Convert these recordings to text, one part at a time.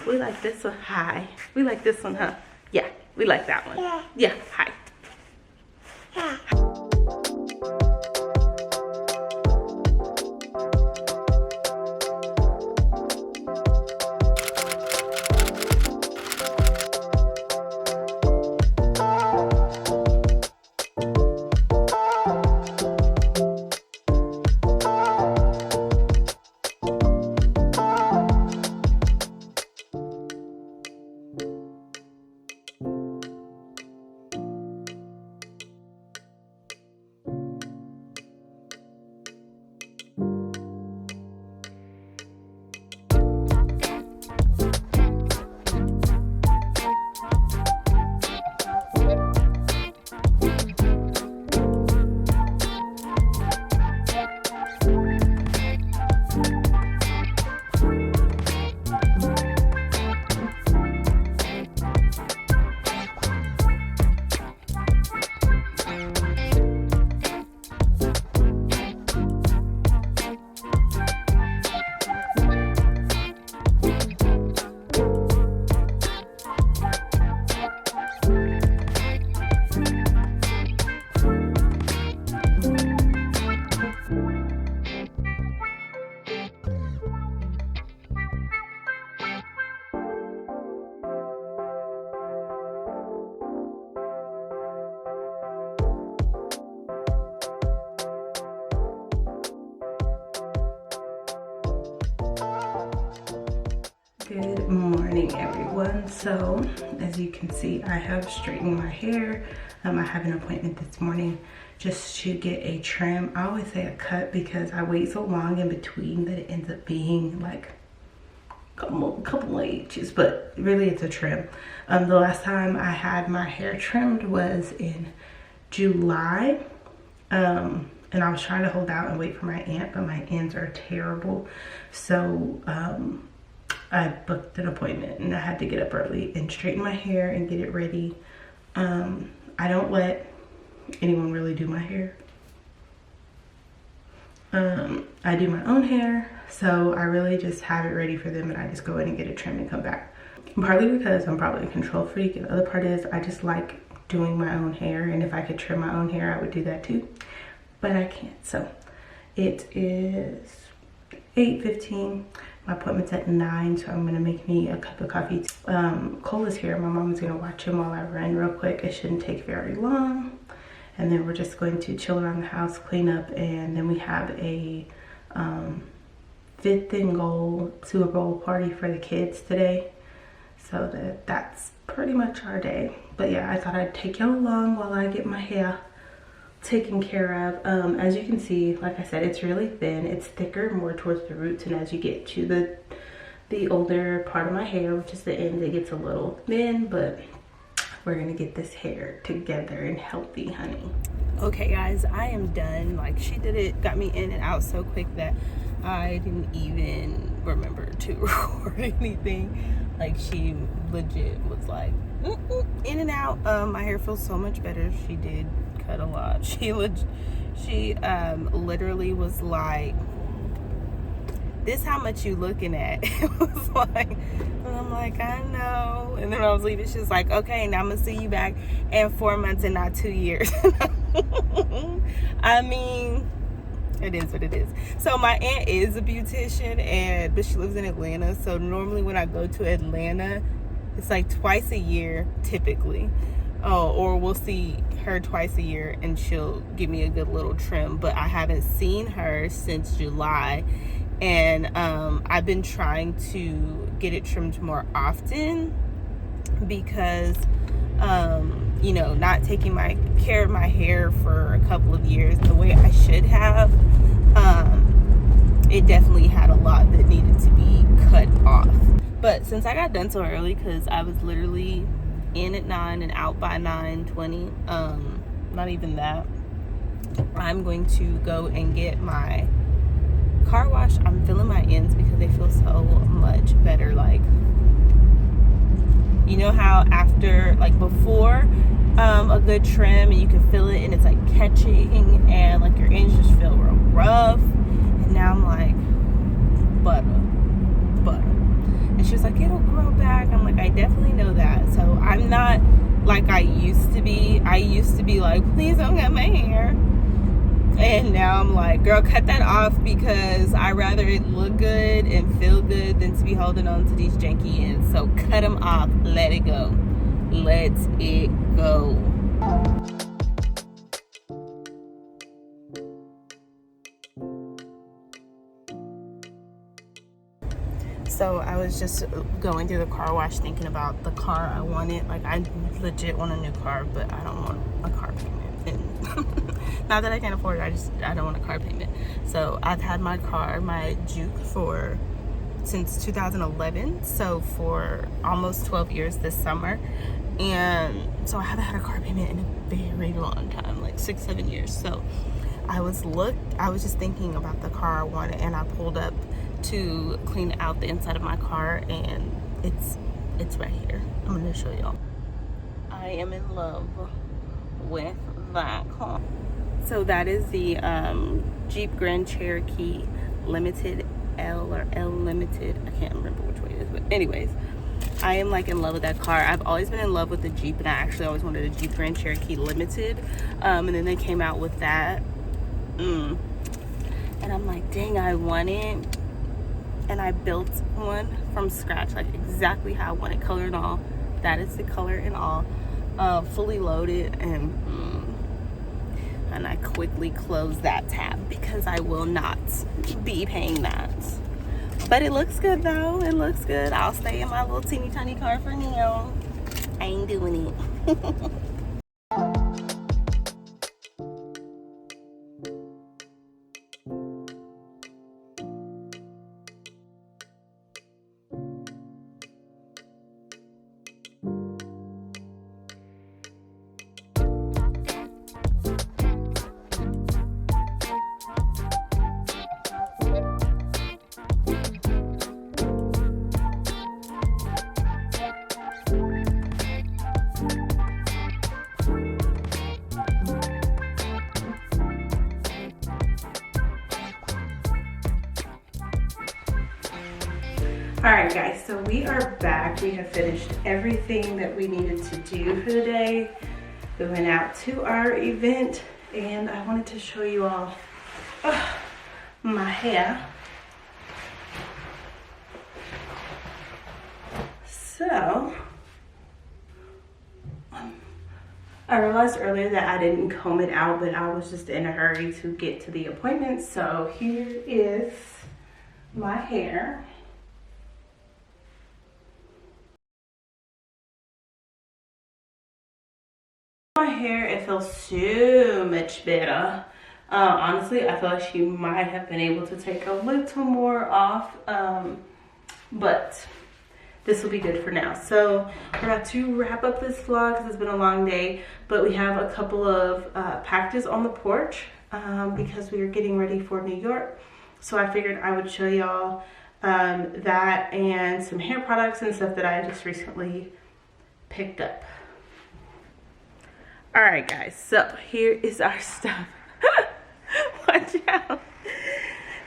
We like this one. Hi. We like this one, huh? Yeah, we like that one. Yeah, hi. Good morning, everyone. So as you can see, I have straightened my hair. I have an appointment this morning just to get a trim. I always say a cut because I wait so long in between that it ends up being like a couple inches, but really it's a trim. The last time I had my hair trimmed was in July, and I was trying to hold out and wait for my aunt, but my ends are terrible. So I booked an appointment and I had to get up early and straighten my hair and get it ready. I don't let anyone really do my hair. I do my own hair, so I really just have it ready for them and I just go in and get it trimmed and come back. Partly because I'm probably a control freak, and the other part is I just like doing my own hair, and if I could trim my own hair I would do that too, but I can't. So it is 8:15. My appointment's at 9, so I'm gonna make me a cup of coffee. Cole is here. My mom is gonna watch him while I run real quick. It shouldn't take very long. And then we're just going to chill around the house, clean up, and then we have a 5th and goal Super Bowl party for the kids today. So that's pretty much our day. But yeah, I thought I'd take y'all along while I get my hair taken care of. As you can see, like I said, it's really thin. It's thicker more towards the roots, and as you get to the older part of my hair, which is the end, it gets a little thin, but we're gonna get this hair together and healthy, honey. Okay guys, I am done. Like, she did it, got me in and out so quick that I didn't even remember to record anything. Like, she legit was like in and out. My hair feels so much better. She did cut a lot. She literally was like, this how much you looking at? It was like, and I'm like, I know. And then I was leaving, she's like, okay, now I'm gonna see you back in 4 months and not 2 years. I mean, it is what it is. So my aunt is a beautician, but she lives in Atlanta. So normally when I go to Atlanta, it's like twice a year typically. Or we'll see her twice a year and she'll give me a good little trim. But I haven't seen her since July, and I've been trying to get it trimmed more often because you know, not taking care of my hair for a couple of years the way I should have, it definitely had a lot that needed to be cut off. But since I got done so early, because I was literally in at 9 and out by 9:20, not even that, I'm going to go and get my car wash. I'm feeling my ends because they feel so much better. Like, you know how after, like before a good trim, and you can feel it and it's like catching and like your ends just feel real rough, and now I'm like butter. And she was like, it'll grow back. like I used to be. I used to be like, please don't cut my hair. And now I'm like, girl, cut that off, because I'd rather it look good and feel good than to be holding on to these janky ends. So cut them off. Let it go. Let it go. So I was just going through the car wash thinking about the car I wanted. Like, I legit want a new car, but I don't want a car payment. And not that I can't afford it, I don't want a car payment. So I've had my car, my Juke, since 2011. So for almost 12 years this summer. And so I haven't had a car payment in a very long time, like 6-7 years. So I was just thinking about the car I wanted, and I pulled up to clean out the inside of my car, and it's right here. I'm gonna show y'all. I am in love with that car. So that is the Jeep Grand Cherokee Limited L, or L Limited. I can't remember which way it is, but anyways, I am like in love with that car. I've always been in love with the Jeep, and I actually always wanted a Jeep Grand Cherokee Limited, and then they came out with that, and I'm like, dang, I want it. And I built one from scratch, like exactly how I want it, color and all. That is the color and all, fully loaded, and I quickly closed that tab because I will not be paying that. But it looks good though. It looks good. I'll stay in my little teeny tiny car for now. I ain't doing it. Alright guys, so we are back. We have finished everything that we needed to do for the day. We went out to our event, and I wanted to show you all my hair. So, I realized earlier that I didn't comb it out, but I was just in a hurry to get to the appointment. So here is my hair. My hair, it feels so much better. Honestly, I feel like she might have been able to take a little more off, but this will be good for now. So we're about to wrap up this vlog because it's been a long day, but we have a couple of packages on the porch because we are getting ready for New York. So I figured I would show y'all that and some hair products and stuff that I just recently picked up. All right guys, so here is our stuff. Watch out.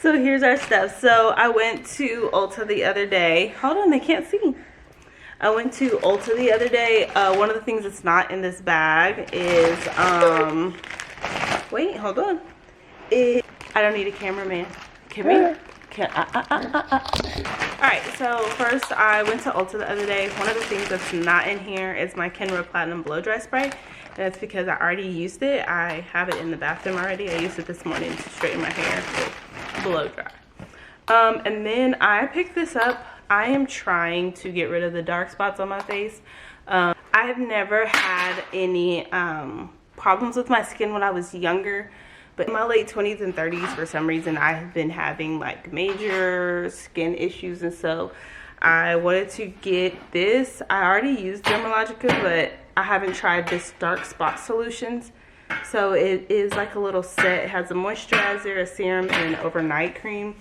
So here's our stuff. So I went to Ulta the other day. Hold on, they can't see. I went to Ulta the other day. One of the things that's not in this bag is, wait, hold on. I don't need a cameraman. Come here. Alright, so first I went to Ulta the other day. One of the things that's not in here is my Kenra Platinum Blow Dry Spray. That's because I already used it. I have it in the bathroom already. I used it this morning to straighten my hair with blow dry. And then I picked this up. I am trying to get rid of the dark spots on my face. I've never had any problems with my skin when I was younger. But in my late 20s and 30s, for some reason, I have been having like major skin issues. And so I wanted to get this. I already used Dermalogica, but I haven't tried this dark spot solutions. So it is like a little set. It has a moisturizer, a serum, and an overnight cream.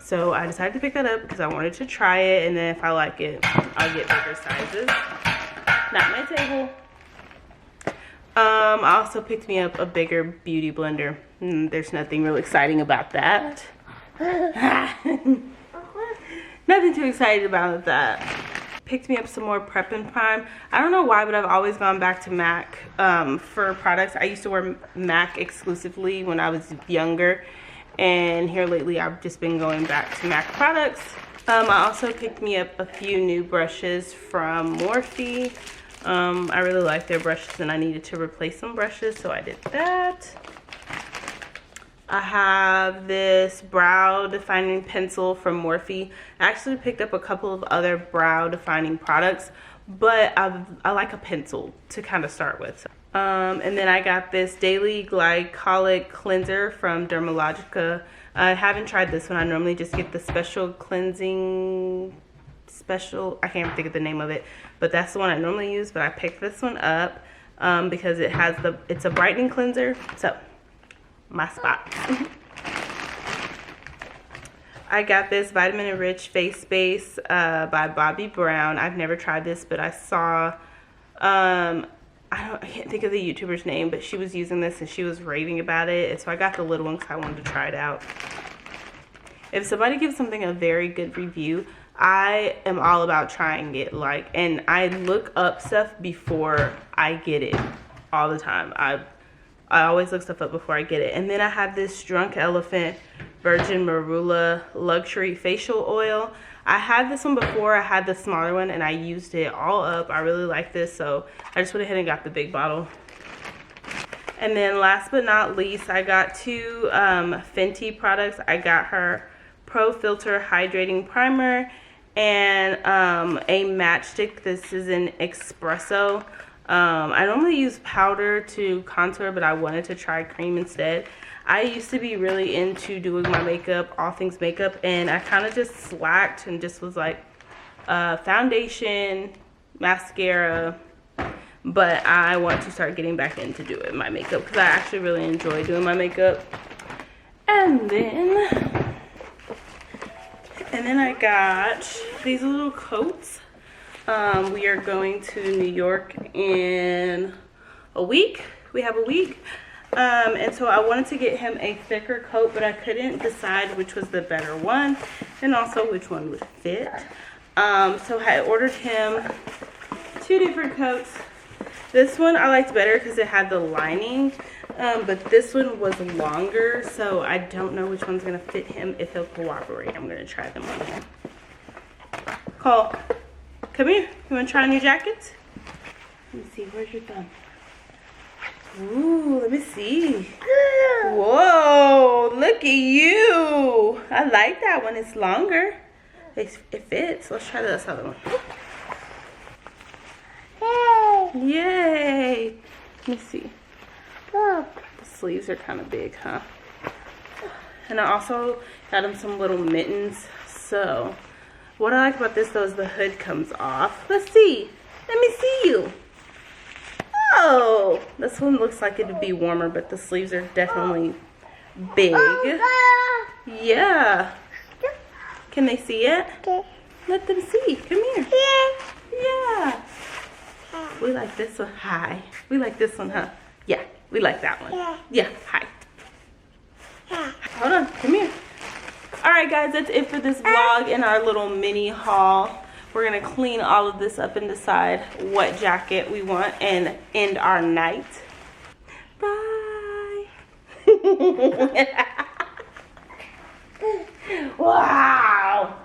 So I decided to pick that up because I wanted to try it, and then if I like it, I'll get bigger sizes. Not my table. I also picked me up a bigger beauty blender. There's nothing real exciting about that. Nothing too excited about that. picked me up some more Prep and Prime. I don't know why, but I've always gone back to MAC for products. I used to wear MAC exclusively when I was younger, and here lately I've just been going back to MAC products. I also picked me up a few new brushes from Morphe. I really like their brushes and I needed to replace some brushes, so I did that. I have this brow defining pencil from Morphe. I actually picked up a couple of other brow defining products, but I like a pencil to kind of start with. And then I got this daily glycolic cleanser from Dermalogica. I haven't tried this one. I normally just get the special cleansing I can't even think of the name of it, but that's the one I normally use. But I picked this one up because it's a brightening cleanser, so my spot. I got this vitamin enriched face base by Bobbi Brown. I've never tried this, but I saw I can't think of the YouTuber's name, but she was using this and she was raving about it, and so I got the little one because I wanted to try it out. If somebody gives something a very good review, I am all about trying it, and I look up stuff before I get it all the time. I always look stuff up before I get it. And then I have this Drunk Elephant Virgin Marula Luxury Facial Oil. I had this one before. I had the smaller one and I used it all up. I really like this, so I just went ahead and got the big bottle. And then last but not least, I got two Fenty products. I got her Pro Filter Hydrating Primer and a matchstick. This is an espresso. I normally use powder to contour, but I wanted to try cream instead. I used to be really into doing my makeup, all things makeup, and I kind of just slacked and just was like foundation, mascara, but I want to start getting back into doing my makeup because I actually really enjoy doing my makeup. And then I got these little coats. We are going to New York in a week. We have a week. And so I wanted to get him a thicker coat, but I couldn't decide which was the better one and also which one would fit. So I ordered him two different coats. This one I liked better because it had the lining, but this one was longer, so I don't know which one's going to fit him. If he'll cooperate, I'm going to try them on him. Cole, come here. You want to try on your jackets? Let me see. Where's your thumb? Ooh, let me see. Whoa, look at you. I like that one. It's longer. It fits. Let's try this other one. Yay. Let me see. The sleeves are kind of big, huh? And I also got him some little mittens. So what I like about this though is the hood comes off. Let's see. Let me see you. Oh, this one looks like it would be warmer, but the sleeves are definitely big. Yeah. Can they see it? Let them see. Come here. Yeah. We like this one. Hi. We like this one, huh? Yeah. We like that one. Yeah. Hi. Hold on. Come here. All right, guys. That's it for this vlog and our little mini haul. We're going to clean all of this up and decide what jacket we want and end our night. Bye. Wow.